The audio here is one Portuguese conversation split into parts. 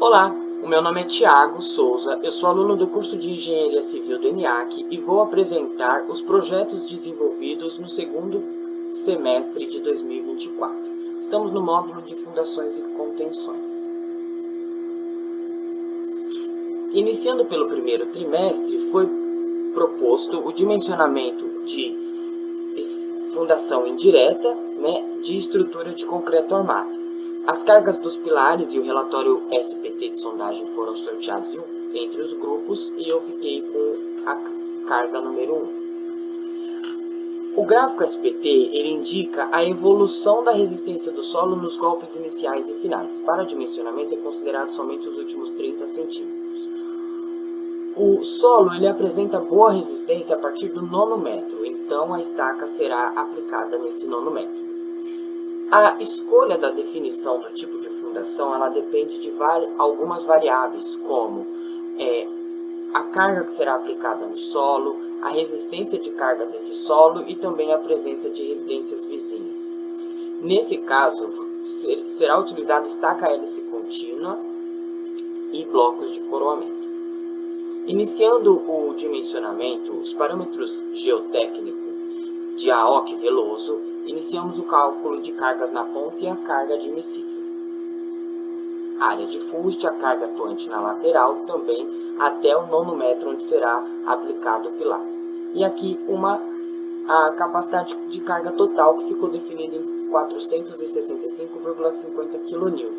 Olá, o meu nome é Thiago Souza, eu sou aluno do curso de Engenharia Civil do ENIAC e vou apresentar os projetos desenvolvidos no segundo semestre de 2024. Estamos no módulo de Fundações e Contenções. Iniciando pelo primeiro trimestre, foi proposto o dimensionamento de fundação indireta, de estrutura de concreto armado. As cargas dos pilares e o relatório SPT de sondagem foram sorteados entre os grupos e eu fiquei com a carga número 1. O gráfico SPT ele indica a evolução da resistência do solo nos golpes iniciais e finais. Para dimensionamento é considerado somente os últimos 30 centímetros. O solo ele apresenta boa resistência a partir do 9º metro, então a estaca será aplicada nesse 9º metro. A escolha da definição do tipo de fundação ela depende de algumas variáveis, como a carga que será aplicada no solo, a resistência de carga desse solo e também a presença de residências vizinhas. Nesse caso, será utilizado estaca hélice contínua e blocos de coroamento. Iniciando o dimensionamento, os parâmetros geotécnicos de AOC Veloso, iniciamos o cálculo de cargas na ponta e a carga admissível. Área de fuste, a carga atuante na lateral, também até o 9º metro onde será aplicado o pilar. E aqui a capacidade de carga total que ficou definida em 465,50 kN.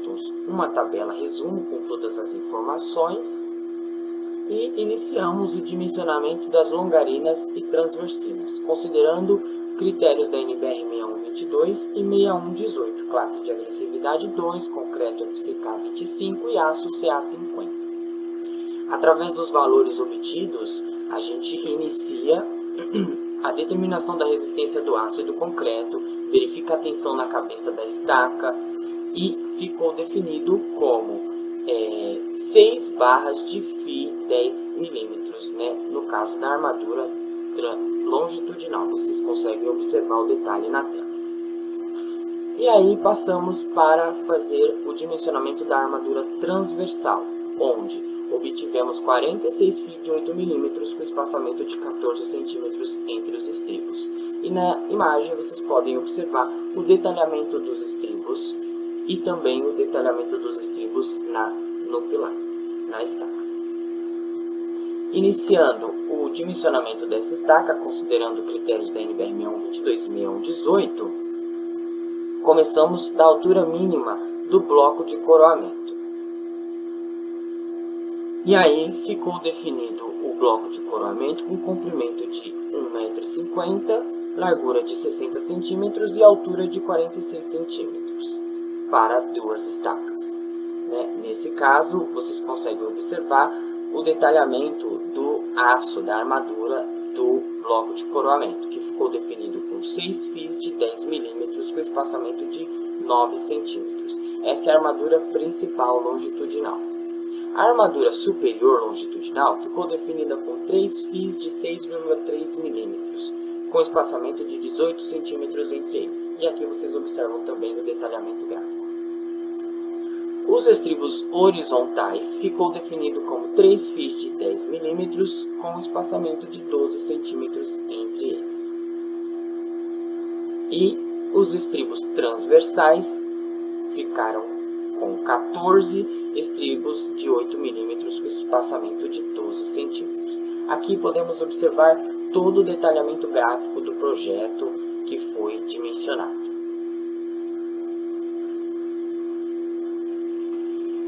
Uma tabela resumo com todas as informações. E iniciamos o dimensionamento das longarinas e transversinas, considerando critérios da NBR 6122 e 6118, classe de agressividade 2, concreto FCK 25 e aço CA 50. Através dos valores obtidos, a gente inicia a determinação da resistência do aço e do concreto, verifica a tensão na cabeça da estaca e ficou definido como 6 barras de FI 10 mm, no caso da armadura longitudinal. Vocês conseguem observar o detalhe na tela. E aí passamos para fazer o dimensionamento da armadura transversal, onde obtivemos 46 FI de 8 mm com espaçamento de 14 cm entre os estribos. E na imagem vocês podem observar o detalhamento dos estribos e também o detalhamento dos estribos no pilar, na estaca. Iniciando o dimensionamento dessa estaca, considerando critérios da NBR 6122 e 6118, começamos da altura mínima do bloco de coroamento. E aí ficou definido o bloco de coroamento com comprimento de 1,50 m, largura de 60 cm e altura de 46 cm para 2 estacas. Nesse caso, vocês conseguem observar o detalhamento do aço da armadura do bloco de coroamento, que ficou definido com 6 FIs de 10 mm com espaçamento de 9 cm. Essa é a armadura principal longitudinal. A armadura superior longitudinal ficou definida com 3 FIs de 6,3 mm, com espaçamento de 18 cm entre eles. E aqui vocês observam também o detalhamento gráfico. Os estribos horizontais ficou definido como 3 FIs de 10 mm com espaçamento de 12 cm entre eles. E os estribos transversais ficaram com 14 estribos de 8 mm com espaçamento de 12 cm. Aqui podemos observar todo o detalhamento gráfico do projeto que foi dimensionado.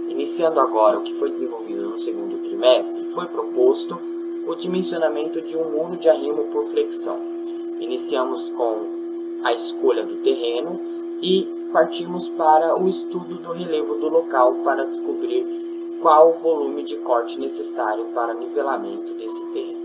Iniciando agora o que foi desenvolvido no segundo trimestre, foi proposto o dimensionamento de um muro de arrimo por flexão. Iniciamos com a escolha do terreno e partimos para o estudo do relevo do local para descobrir qual o volume de corte necessário para nivelamento desse terreno.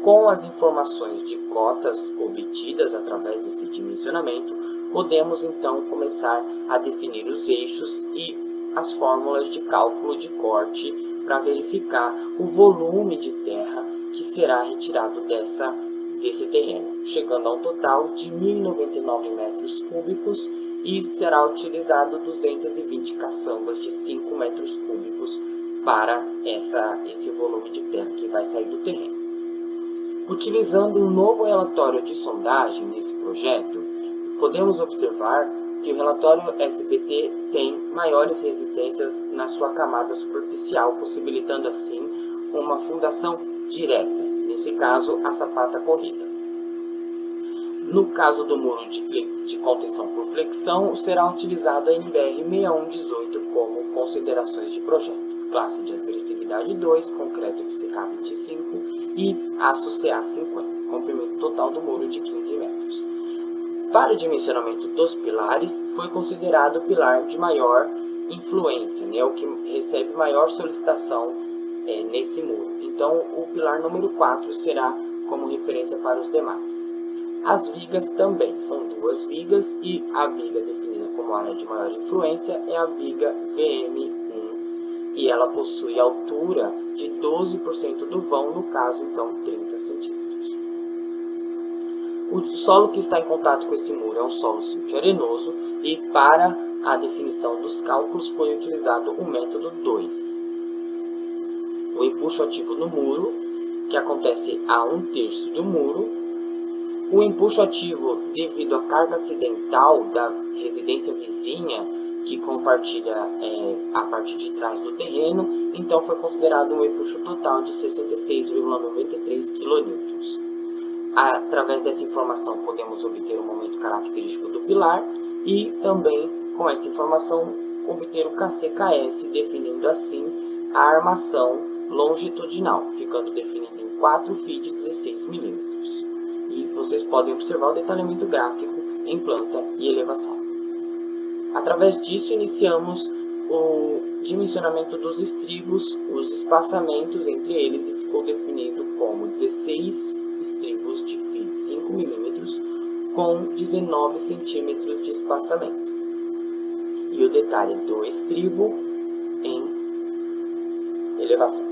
Com as informações de cotas obtidas através desse dimensionamento, podemos então começar a definir os eixos e as fórmulas de cálculo de corte para verificar o volume de terra que será retirado desse terreno, chegando a um total de 1.099 metros cúbicos e será utilizado 220 caçambas de 5 5 metros cúbicos para esse volume de terra que vai sair do terreno. Utilizando um novo relatório de sondagem nesse projeto, podemos observar que o relatório SBT tem maiores resistências na sua camada superficial, possibilitando assim uma fundação direta, nesse caso a sapata corrida. No caso do muro de contenção por flexão, será utilizada a NBR 6118 como considerações de projeto. Classe de agressividade 2, concreto FCK 25 e aço CA 50, comprimento total do muro de 15 metros. Para o dimensionamento dos pilares, foi considerado o pilar de maior influência, o que recebe maior solicitação nesse muro. Então, o pilar número 4 será como referência para os demais. As vigas também são 2 vigas e a viga definida como área de maior influência é a viga VM1 e ela possui altura de 12% do vão, no caso, então, 30 centímetros. O solo que está em contato com esse muro é um solo siltio-arenoso e para a definição dos cálculos foi utilizado o método 2. O empuxo ativo no muro, que acontece a 1/3 do muro. O empuxo ativo devido à carga acidental da residência vizinha, que compartilha a parte de trás do terreno, então foi considerado um empuxo total de 66,93 kN. Através dessa informação podemos obter o momento característico do pilar e também com essa informação obter o KCKS, definindo assim a armação longitudinal, ficando definida em 4 φ de 16 mm. E vocês podem observar o detalhamento gráfico em planta e elevação. Através disso iniciamos o dimensionamento dos estribos, os espaçamentos entre eles, e ficou definido como 16 estribos de φ de 5 mm com 19 cm de espaçamento. E o detalhe do estribo em elevação.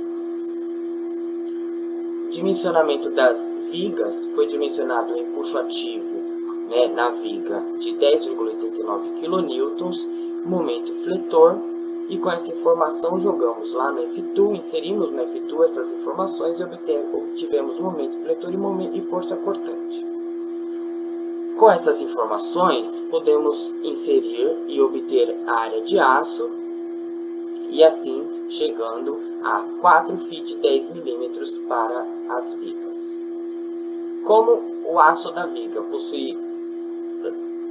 Dimensionamento das vigas, foi dimensionado o empuxo ativo na viga de 10,89 kN, momento fletor, e com essa informação jogamos lá no F2, inserimos no F2 essas informações e obtivemos momento fletor e força cortante. Com essas informações, podemos inserir e obter a área de aço, e assim chegando a 4 φ de 10 mm para as vigas. Como o aço da viga possui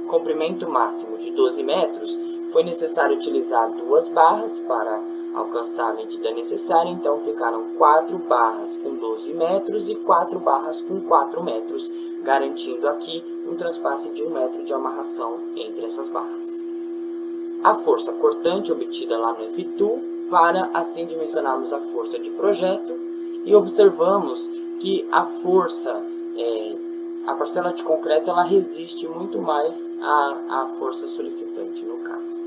comprimento máximo de 12 metros, foi necessário utilizar 2 barras para alcançar a medida necessária, então ficaram 4 barras com 12 metros e 4 barras com 4 metros, garantindo aqui um transpasse de 1 metro de amarração entre essas barras. A força cortante obtida lá no F2, para assim dimensionarmos a força de projeto, e observamos que a força, a parcela de concreto, ela resiste muito mais à força solicitante, no caso.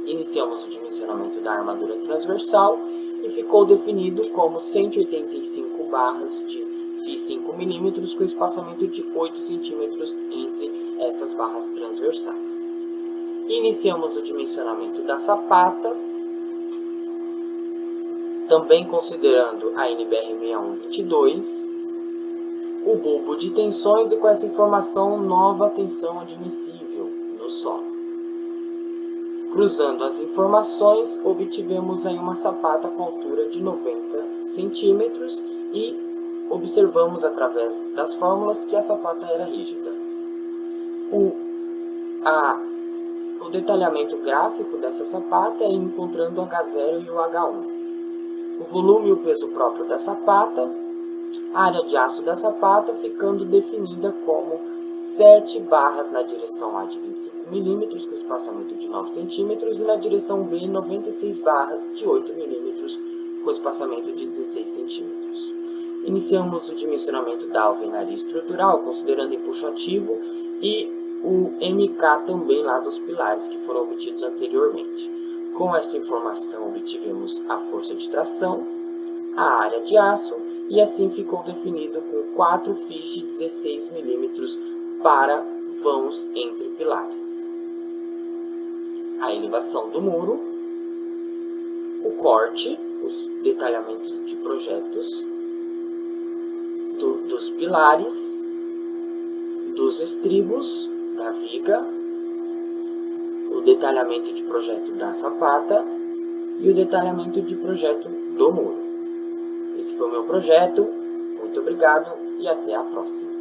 Iniciamos o dimensionamento da armadura transversal e ficou definido como 185 barras de φ 5 mm com espaçamento de 8 cm entre essas barras transversais. Iniciamos o dimensionamento da sapata, também considerando a NBR 6122, o bulbo de tensões e com essa informação nova tensão admissível no solo. Cruzando as informações, obtivemos aí uma sapata com altura de 90 centímetros e observamos através das fórmulas que a sapata era rígida. O detalhamento gráfico dessa sapata é encontrando o H0 e o H1. O volume e o peso próprio da sapata, a área de aço da sapata ficando definida como 7 barras na direção A de 25 mm, com espaçamento de 9 cm, e na direção B 96 barras de 8 mm, com espaçamento de 16 cm. Iniciamos o dimensionamento da alvenaria estrutural, considerando empuxo ativo, e o MK também lá dos pilares, que foram obtidos anteriormente. Com essa informação obtivemos a força de tração, a área de aço, e assim ficou definido com 4 φ de 16 mm para vãos entre pilares. A elevação do muro, o corte, os detalhamentos de projetos dos pilares, dos estribos, da viga, o detalhamento de projeto da sapata e o detalhamento de projeto do muro. Esse foi o meu projeto. Muito obrigado e até a próxima.